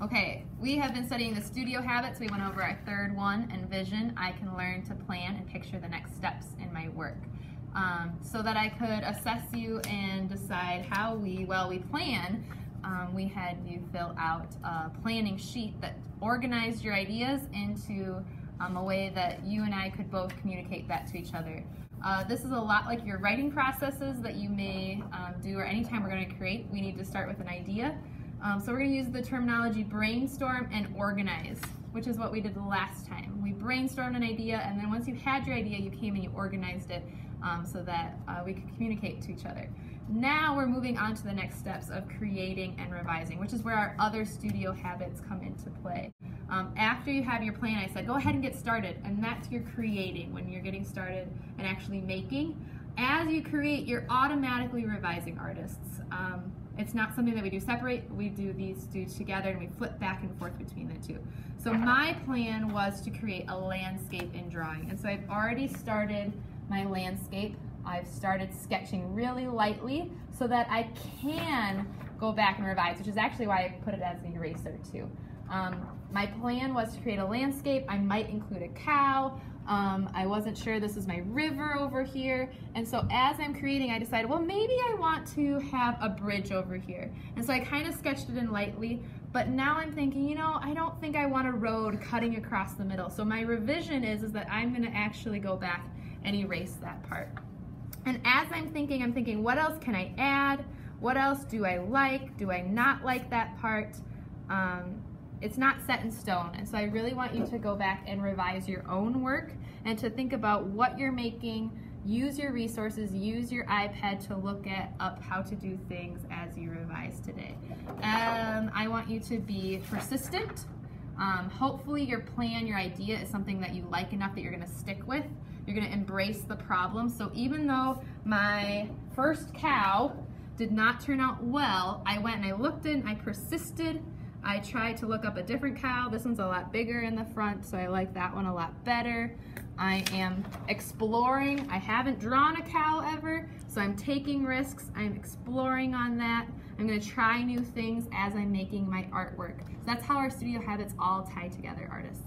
Okay, we have been studying the studio habits. We went over our third one, Envision. I can learn to plan and picture the next steps in my work. So that I could assess you and decide how we plan, we had you fill out a planning sheet that organized your ideas into a way that you and I could both communicate that to each other. This is a lot like your writing processes that you may do, or anytime we're going to create, we need to start with an idea. So we're going to use the terminology brainstorm and organize, which is what we did the last time. We brainstormed an idea, and then once you had your idea, you came and you organized it so that we could communicate to each other. Now we're moving on to the next steps of creating and revising, which is where our other studio habits come into play. After you have your plan, I said, go ahead and get started, and that's your creating, when you're getting started and actually making. As you create, you're automatically revising, artists. It's not something that we do separate. We do these two together, and we flip back and forth between the two. So my plan was to create a landscape in drawing, and so I've already started my landscape. I've started sketching really lightly so that I can go back and revise, which is actually why I put it as an eraser too. My plan was to create a landscape. I might include a cow. I wasn't sure. This is my river over here. And so as I'm creating, I decided, well, maybe I want to have a bridge over here. And so I kind of sketched it in lightly, but now I'm thinking, you know, I don't think I want a road cutting across the middle. So my revision is that I'm going to actually go back and erase that part. And as I'm thinking, what else can I add? What else do I like? Do I not like that part? It's not set in stone, and so I really want you to go back and revise your own work and to think about what you're making. Use your resources, use your iPad to look up how to do things as you revise today. I want you to be persistent. Hopefully your plan, your idea is something that you like enough that you're going to stick with. You're going to embrace the problem. So even though my first cow did not turn out well, I went and I looked in, I persisted. I tried to look up a different cow. This one's a lot bigger in the front, so I like that one a lot better. I am exploring. I haven't drawn a cow ever, so I'm taking risks. I'm exploring on that. I'm going to try new things as I'm making my artwork. So that's how our studio habits all tie together, artists.